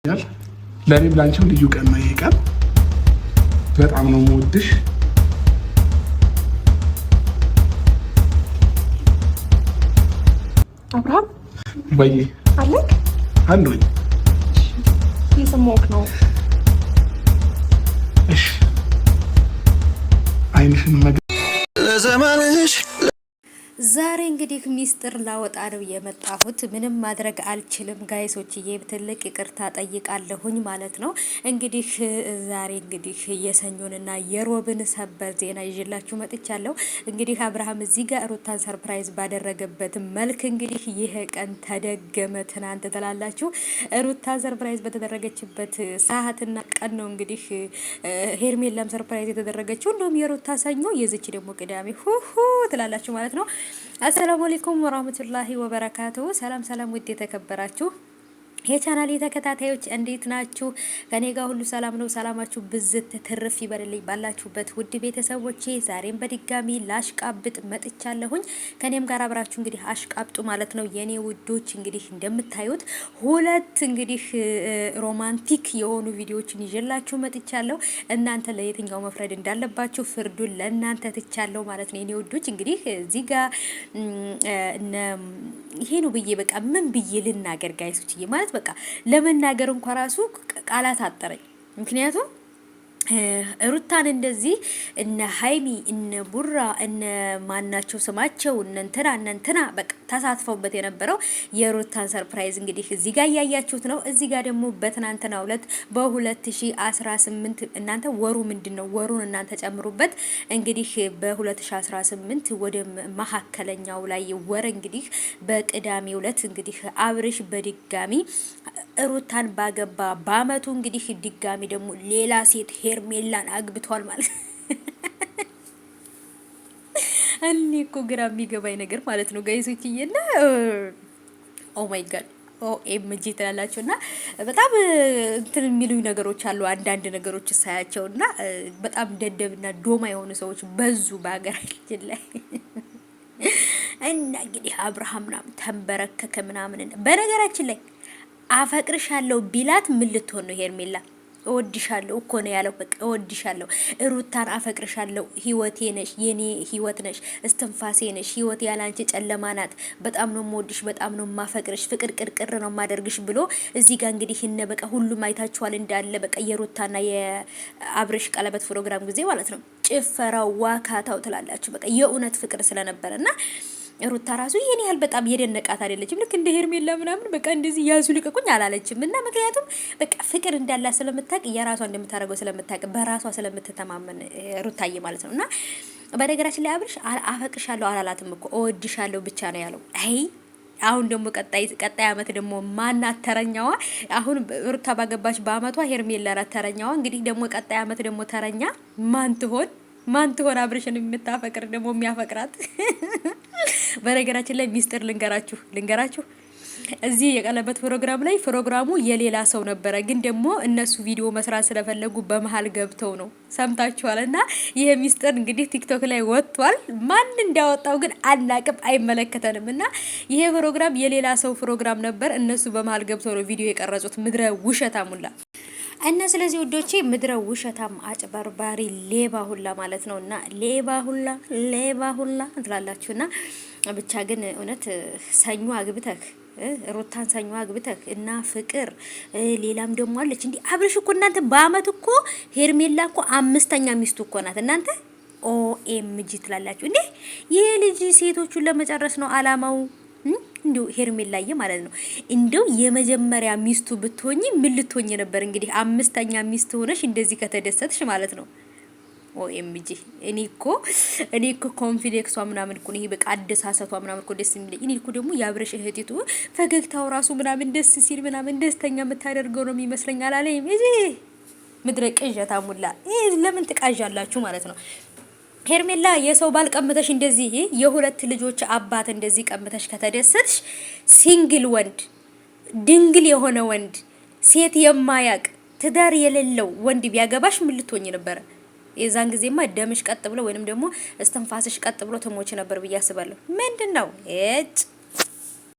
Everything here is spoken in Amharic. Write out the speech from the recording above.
ለኔ ብላንቺም ልዩ ቀን ነው ይሄ ቀን። በጣም ነው የምወድሽ። አብርሃም ወይ አለክ አንዶኝ እየሰማሁህ ነው። እሺ አይንሽን ለዘመንሽ ዛሬ እንግዲህ ሚስጥር ላወጣ ነው የመጣሁት። ምንም ማድረግ አልችልም ጋይሶችዬ፣ ትልቅ ይቅርታ ጠይቃለሁኝ ማለት ነው። እንግዲህ ዛሬ እንግዲህ የሰኞንና የሮብን ሰበር ዜና ይዤላችሁ መጥቻለሁ። እንግዲህ አብርሃም እዚህ ጋር ሩታን ሰርፕራይዝ ባደረገበት መልክ እንግዲህ ይሄ ቀን ተደገመ ትናንት ትላላችሁ። ሩታን ሰርፕራይዝ በተደረገችበት ሰዓትና ቀን ነው እንግዲህ ሄርሜላም ሰርፕራይዝ የተደረገችው። እንደውም የሩታ ሰኞ የዚች ደግሞ ቅዳሜ ሁሁ ትላላችሁ ማለት ነው። አሰላሙ አለይኩም ወራህመቱላሂ ወበረካቱሁ። ሰላም ሰላም፣ ውድ የተከበራችሁ የቻናሌ ተከታታዮች እንዴት ናችሁ? ከኔ ጋር ሁሉ ሰላም ነው። ሰላማችሁ ብዝት ትርፍ ይበልልኝ ባላችሁበት ውድ ቤተሰቦቼ። ዛሬም በድጋሚ ላሽቃብጥ መጥቻለሁኝ። ከኔም ጋር አብራችሁ እንግዲህ አሽቃብጡ ማለት ነው የኔ ውዶች። እንግዲህ እንደምታዩት ሁለት እንግዲህ ሮማንቲክ የሆኑ ቪዲዮዎችን ይዤላችሁ መጥቻለሁ። እናንተ ለየትኛው መፍረድ እንዳለባችሁ ፍርዱን ለእናንተ ትቻለሁ ማለት ነው የኔ ውዶች። እንግዲህ እዚህ ጋር ይሄ ነው ብዬ በቃ ምን ብዬ ልናገር ጋይሶችዬ ማለት በቃ ለመናገር እንኳን ራሱ ቃላት አጠረኝ። ምክንያቱም ሩታን እንደዚህ እነ ሀይሚ እነ ቡራ እነ ማናቸው ስማቸው እነ እንትና በቃ ተሳትፈውበት የነበረው የሩታን ሰርፕራይዝ እንግዲህ እዚህ ጋር እያያችሁት ነው። እዚህ ጋር ደግሞ በትናንትናው ዕለት በ2018 እናንተ ወሩ ምንድነው ወሩን እናንተ ጨምሩበት። እንግዲህ በ2018 ወደ መሀከለኛው ላይ ወር እንግዲህ በቅዳሜው ዕለት እንግዲህ አብርሽ በድጋሚ ሩታን ባገባ በአመቱ እንግዲህ ድጋሚ ደግሞ ሌላ ሴት ሄርሜላን አግብቷል ማለት እኔ እኮ ግራ የሚገባኝ ነገር ማለት ነው ጋይሶችዬና ኦ ማይ ጋድ ኦኤምጂ ትላላችሁና በጣም እንትን የሚሉኝ ነገሮች አሉ። አንዳንድ ነገሮች ሳያቸውና በጣም ደደብና ዶማ የሆኑ ሰዎች በዙ በሀገራችን ላይ እና እንግዲህ አብርሃም ምናምን ተንበረከከ ምናምን። በነገራችን ላይ አፈቅርሻለሁ ቢላት ምን ልትሆን ነው ሄርሜላ? እወድሻለሁ እኮ ነው ያለው። በቃ እወድሻለሁ ሩታን አፈቅርሻለሁ፣ ህይወቴ ነሽ፣ የኔ ህይወት ነሽ፣ እስትንፋሴ ነሽ፣ ህይወቴ ያላንቺ ጨለማ ናት፣ በጣም ነው የምወድሽ፣ በጣም ነው የማፈቅርሽ፣ ፍቅር ቅርቅር ነው የማደርግሽ ብሎ እዚህ ጋር እንግዲህ እነ በቃ ሁሉም አይታችኋል እንዳለ በቃ የሩታና የአብርሽ ቀለበት ፕሮግራም ጊዜ ማለት ነው ጭፈራው ዋካታው ትላላችሁ በቃ የእውነት ፍቅር ስለነበረና ሩታ ራሱ ይሄን ያህል በጣም የደነቃት አይደለችም። ልክ እንደ ሄርሜላ ምናምን በቃ እንደዚህ ያዙ ልቀቁኝ አላለችም። እና ምክንያቱም በቃ ፍቅር እንዳላት ስለምታውቅ የራሷ እንደምታደርገው ስለምታውቅ በራሷ ስለምትተማመን ሩታዬ ማለት ነው። እና በነገራችን ላይ አብርሽ አፈቅርሻለሁ አላላትም እኮ እወድሻለሁ ብቻ ነው ያለው። አይ አሁን ደግሞ ቀጣይ አመት ደግሞ ማናት ተረኛዋ? አሁን ሩታ ባገባች በአመቷ ሄርሜላ ናት ተረኛዋ። እንግዲህ ደግሞ ቀጣይ አመት ደግሞ ተረኛ ማን ትሆን አብርሽን የምታፈቅር ደግሞ የሚያፈቅራት? በነገራችን ላይ ሚስጥር ልንገራችሁ እዚህ የቀለበት ፕሮግራም ላይ ፕሮግራሙ የሌላ ሰው ነበረ፣ ግን ደግሞ እነሱ ቪዲዮ መስራት ስለፈለጉ በመሃል ገብተው ነው። ሰምታችኋልና ይሄ ሚስጥር እንግዲህ ቲክቶክ ላይ ወጥቷል። ማን እንዳወጣው ግን አናቅም፣ አይመለከተንም። እና ይሄ ፕሮግራም የሌላ ሰው ፕሮግራም ነበር። እነሱ በመሃል ገብተው ነው ቪዲዮ የቀረጹት። ምድረ ውሸታሙላ እና ስለዚህ ውዶቼ ምድረ ውሸታም አጭበርባሪ ሌባ ሁላ ማለት ነው። እና ሌባ ሁላ ትላላችሁና ብቻ ግን እውነት ሰኞ አግብተክ ሩታን ሰኞ አግብተክ እና ፍቅር ሌላም ደግሞ አለች እንዴ አብርሽ እኮ እናንተ በአመት እኮ ሄርሜላ እኮ አምስተኛ ሚስቱ እኮ ናት። እናንተ ኦኤምጂ ትላላችሁ እንዴ? ይሄ ልጅ ሴቶቹን ለመጨረስ ነው አላማው። እንዴ ሄርሜላዬ ማለት ነው እንደው የመጀመሪያ ሚስቱ ብትሆኚ ምን ልትሆኚ ነበር? እንግዲህ አምስተኛ ሚስት ሆነሽ እንደዚህ ከተደሰትሽ ማለት ነው። ኦኤምጂ እኔ እኮ ኮንፊደንሷ ምናምን እኮ ይሄ በቃ አደሳሰቷ ምናምን እኮ ደስ የሚለኝ። እኔ እኮ ደግሞ ያብረሽ እህቲቱ ፈገግታው ራሱ ምናምን ደስ ሲል ምናምን ደስተኛ የምታደርገው ነው የሚመስለኝ። አላለኝም እጂ ምድረ ቅዠታ ሙላ ለምን ትቃዣላችሁ ማለት ነው። ሄርሜላ የሰው ባል ቀምተሽ እንደዚህ የሁለት ልጆች አባት እንደዚህ ቀምተሽ ከተደሰትሽ ሲንግል ወንድ ድንግል የሆነ ወንድ ሴት የማያቅ ትዳር የሌለው ወንድ ቢያገባሽ ምን ልትሆኚ ነበር? የዛን ጊዜማ ደምሽ ቀጥ ብሎ ወይንም ደግሞ እስትንፋስሽ ቀጥ ብሎ ትሞች ነበር ብዬ አስባለሁ። ምንድነው እጭ